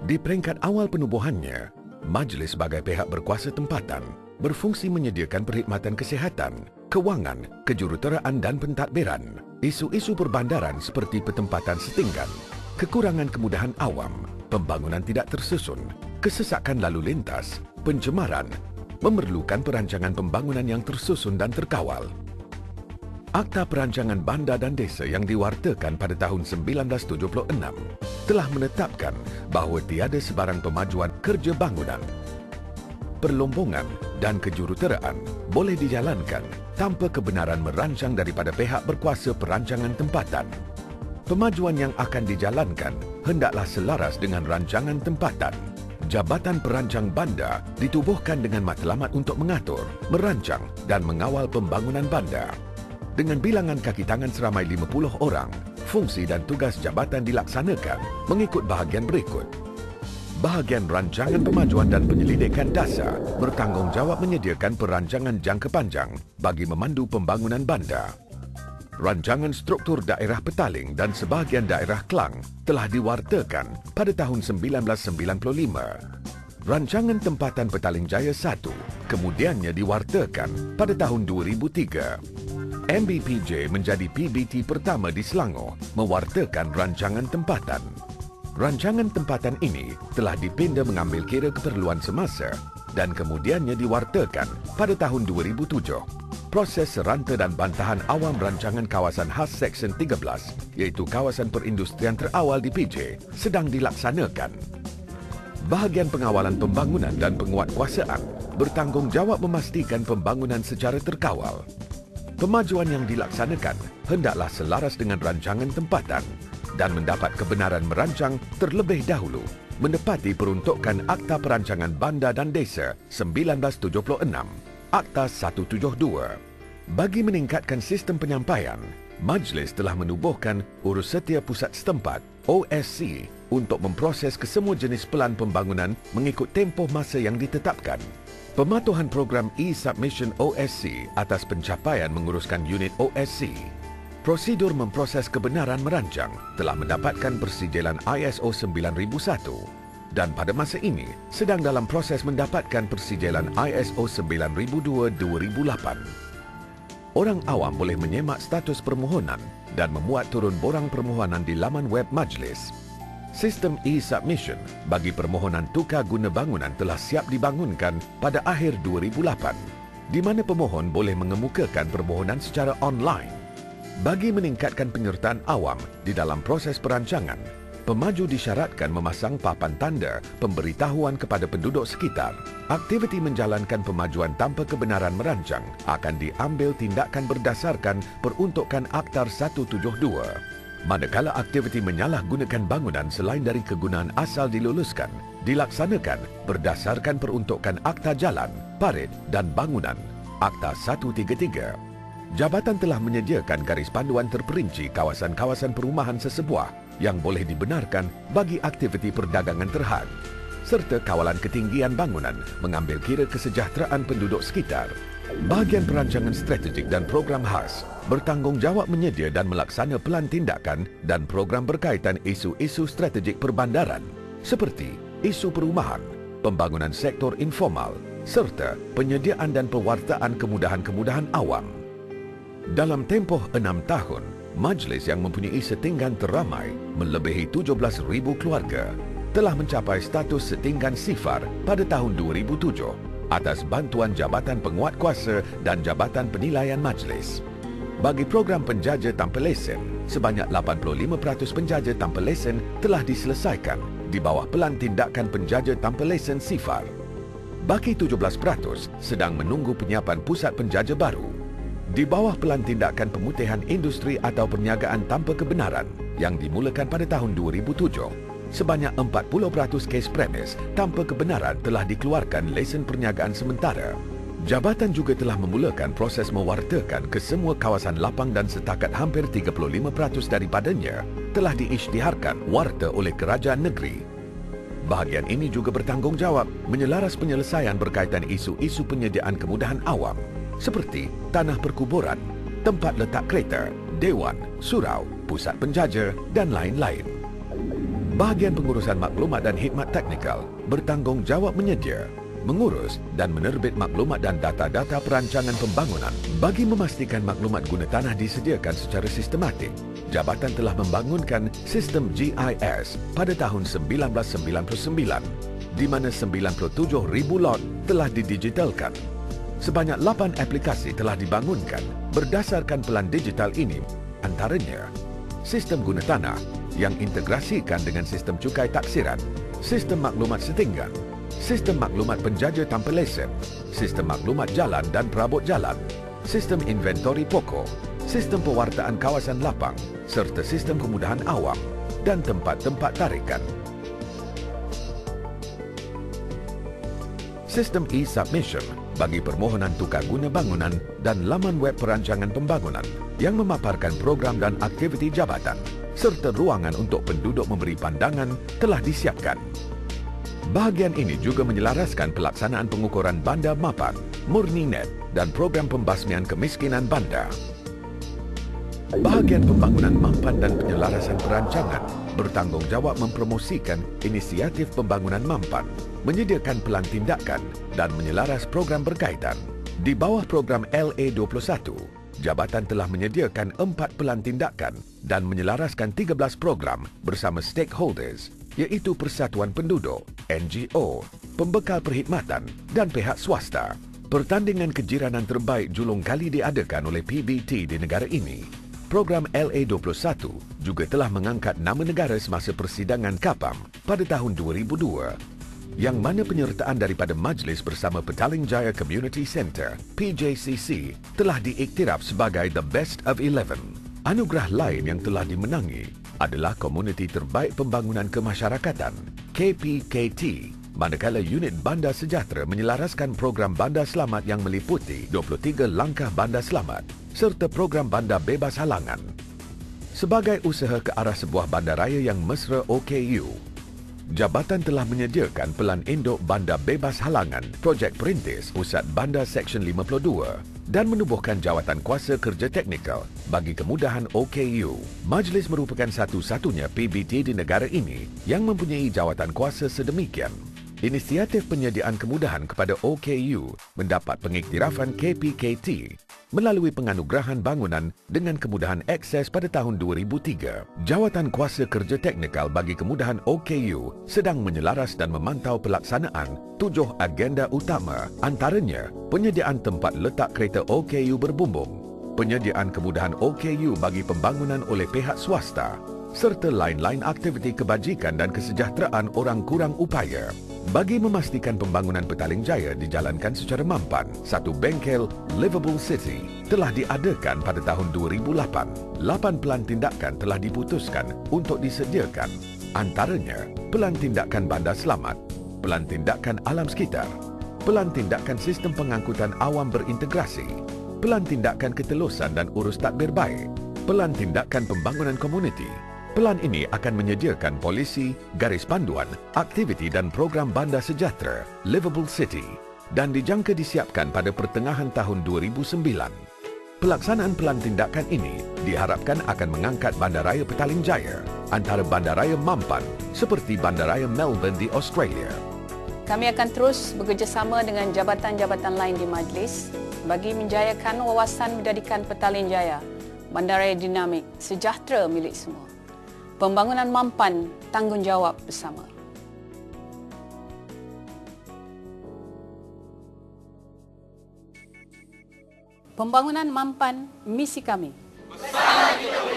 Di peringkat awal penubuhannya, Majlis sebagai pihak berkuasa tempatan berfungsi menyediakan perkhidmatan kesihatan, kewangan, kejuruteraan dan pentadbiran. Isu-isu perbandaran seperti pertempatan setinggan, kekurangan kemudahan awam, pembangunan tidak tersusun, kesesakan lalu lintas, pencemaran, memerlukan perancangan pembangunan yang tersusun dan terkawal. Akta Perancangan Bandar dan Desa yang diwartakan pada tahun 1976 telah menetapkan bahawa tiada sebarang pemajuan kerja bangunan, perlombongan dan kejuruteraan boleh dijalankan tanpa kebenaran merancang daripada pihak berkuasa perancangan tempatan. Pemajuan yang akan dijalankan hendaklah selaras dengan rancangan tempatan. Jabatan Perancang Bandar ditubuhkan dengan matlamat untuk mengatur, merancang dan mengawal pembangunan bandar. Dengan bilangan kaki tangan seramai 50 orang, fungsi dan tugas jabatan dilaksanakan mengikut bahagian berikut. Bahagian Rancangan Pemajuan dan Penyelidikan Dasar bertanggungjawab menyediakan perancangan jangka panjang bagi memandu pembangunan bandar. Rancangan Struktur Daerah Petaling dan sebahagian daerah Klang telah diwartakan pada tahun 1995. Rancangan Tempatan Petaling Jaya 1 kemudiannya diwartakan pada tahun 2003. MBPJ menjadi PBT pertama di Selangor mewartakan rancangan tempatan. Rancangan tempatan ini telah dipinda mengambil kira keperluan semasa dan kemudiannya diwartakan pada tahun 2007. Proses seranta dan bantahan awam rancangan kawasan khas Seksyen 13 iaitu kawasan perindustrian terawal di PJ sedang dilaksanakan. Bahagian Pengawalan Pembangunan dan Penguatkuasaan bertanggungjawab memastikan pembangunan secara terkawal. Pemajuan yang dilaksanakan hendaklah selaras dengan rancangan tempatan dan mendapat kebenaran merancang terlebih dahulu menepati peruntukan Akta Perancangan Bandar dan Desa 1976, Akta 172. Bagi meningkatkan sistem penyampaian, Majlis telah menubuhkan Urusetia Pusat Setempat OSC untuk memproses kesemua jenis pelan pembangunan mengikut tempoh masa yang ditetapkan. Pematuhan program e-submission OSC atas pencapaian menguruskan unit OSC. Prosedur memproses kebenaran merancang telah mendapatkan persijilan ISO 9001 dan pada masa ini sedang dalam proses mendapatkan persijilan ISO 9002-2008. Orang awam boleh menyemak status permohonan dan memuat turun borang permohonan di laman web Majlis. Sistem e-submission bagi permohonan tukar guna bangunan telah siap dibangunkan pada akhir 2008, di mana pemohon boleh mengemukakan permohonan secara online. Bagi meningkatkan penyertaan awam di dalam proses perancangan, pemaju disyaratkan memasang papan tanda pemberitahuan kepada penduduk sekitar. Aktiviti menjalankan pemajuan tanpa kebenaran merancang akan diambil tindakan berdasarkan peruntukan Akta 172. Manakala aktiviti menyalahgunakan bangunan selain dari kegunaan asal diluluskan, dilaksanakan berdasarkan peruntukan Akta Jalan, Parit dan Bangunan, Akta 133. Jabatan telah menyediakan garis panduan terperinci kawasan-kawasan perumahan sesebuah yang boleh dibenarkan bagi aktiviti perdagangan terhad, serta kawalan ketinggian bangunan mengambil kira kesejahteraan penduduk sekitar. Bahagian Perancangan Strategik dan Program Khas bertanggungjawab menyedia dan melaksana pelan tindakan dan program berkaitan isu-isu strategik perbandaran seperti isu perumahan, pembangunan sektor informal serta penyediaan dan pewartaan kemudahan-kemudahan awam. Dalam tempoh 6 tahun, Majlis yang mempunyai setinggan teramai melebihi 17,000 keluarga telah mencapai status setinggan sifar pada tahun 2007 atas bantuan Jabatan Penguatkuasa dan Jabatan Penilaian Majlis. Bagi program penjaja tanpa lesen, sebanyak 85% penjaja tanpa lesen telah diselesaikan di bawah pelan tindakan penjaja tanpa lesen sifar. Baki 17% sedang menunggu penyiapan pusat penjaja baru. Di bawah pelan tindakan pemutihan industri atau perniagaan tanpa kebenaran yang dimulakan pada tahun 2007, sebanyak 40% kes premis tanpa kebenaran telah dikeluarkan lesen perniagaan sementara. Jabatan juga telah memulakan proses mewartakan ke semua kawasan lapang dan setakat hampir 35% daripadanya telah diisytiharkan warta oleh kerajaan negeri. Bahagian ini juga bertanggungjawab menyelaras penyelesaian berkaitan isu-isu penyediaan kemudahan awam seperti tanah perkuburan, tempat letak kereta, dewan, surau, pusat penjaja dan lain-lain. Bahagian pengurusan maklumat dan khidmat teknikal bertanggungjawab menyedia, mengurus dan menerbit maklumat dan data-data perancangan pembangunan. Bagi memastikan maklumat guna tanah disediakan secara sistematik, jabatan telah membangunkan sistem GIS pada tahun 1999, di mana 97,000 lot telah didigitalkan. Sebanyak 8 aplikasi telah dibangunkan berdasarkan pelan digital ini, antaranya sistem guna tanah yang integrasikan dengan sistem cukai taksiran, sistem maklumat setinggan, sistem maklumat penjaja tanpa lesen, sistem maklumat jalan dan perabot jalan, sistem inventori pokok, sistem pewartaan kawasan lapang, serta sistem kemudahan awam dan tempat-tempat tarikan. Sistem e-submission bagi permohonan tukar guna bangunan dan laman web perancangan pembangunan yang memaparkan program dan aktiviti jabatan serta ruangan untuk penduduk memberi pandangan telah disiapkan. Bahagian ini juga menyelaraskan pelaksanaan pengukuran bandar mapan, Murni-Net dan program pembasmian kemiskinan bandar. Bahagian pembangunan mampan dan penyelarasan perancangan bertanggungjawab mempromosikan inisiatif pembangunan mampan, menyediakan pelan tindakan dan menyelaras program berkaitan. Di bawah program LA21, jabatan telah menyediakan 4 pelan tindakan dan menyelaraskan 13 program bersama stakeholders, iaitu persatuan penduduk, NGO, pembekal perkhidmatan dan pihak swasta. Pertandingan kejiranan terbaik julung kali diadakan oleh PBT di negara ini. Program LA21 juga telah mengangkat nama negara semasa persidangan KAPAM pada tahun 2002, yang mana penyertaan daripada Majlis bersama Petaling Jaya Community Centre, PJCC, telah diiktiraf sebagai The Best of 11. Anugerah lain yang telah dimenangi adalah Komuniti Terbaik Pembangunan Kemasyarakatan, KPKT, manakala unit Bandar Sejahtera menyelaraskan program bandar selamat yang meliputi 23 langkah bandar selamat serta program bandar bebas halangan. Sebagai usaha ke arah sebuah bandaraya yang mesra OKU, jabatan telah menyediakan pelan induk bandar bebas halangan projek perintis Pusat Bandar Seksyen 52 dan menubuhkan jawatan kuasa kerja teknikal bagi kemudahan OKU. Majlis merupakan satu-satunya PBT di negara ini yang mempunyai jawatan kuasa sedemikian. Inisiatif penyediaan kemudahan kepada OKU mendapat pengiktirafan KPKT melalui penganugerahan bangunan dengan kemudahan akses pada tahun 2003. Jawatan kuasa kerja teknikal bagi kemudahan OKU sedang menyelaras dan memantau pelaksanaan 7 agenda utama, antaranya penyediaan tempat letak kereta OKU berbumbung, penyediaan kemudahan OKU bagi pembangunan oleh pihak swasta, serta lain-lain aktiviti kebajikan dan kesejahteraan orang kurang upaya. Bagi memastikan pembangunan Petaling Jaya dijalankan secara mampan, satu bengkel Livable City telah diadakan pada tahun 2008. 8 pelan tindakan telah diputuskan untuk disediakan, antaranya pelan tindakan bandar selamat, pelan tindakan alam sekitar, pelan tindakan sistem pengangkutan awam berintegrasi, pelan tindakan ketelusan dan urus tadbir baik, pelan tindakan pembangunan komuniti. Pelan ini akan menyediakan polisi, garis panduan, aktiviti dan program bandar sejahtera, Livable City dan dijangka disiapkan pada pertengahan tahun 2009. Pelaksanaan pelan tindakan ini diharapkan akan mengangkat Bandaraya Petaling Jaya antara bandaraya mampan seperti Bandaraya Melbourne di Australia. Kami akan terus bekerjasama dengan jabatan-jabatan lain di Majlis bagi menjayakan wawasan menjadikan Petaling Jaya bandaraya dinamik, sejahtera milik semua. Pembangunan mampan tanggungjawab bersama. Pembangunan mampan misi kami. Bersama kita.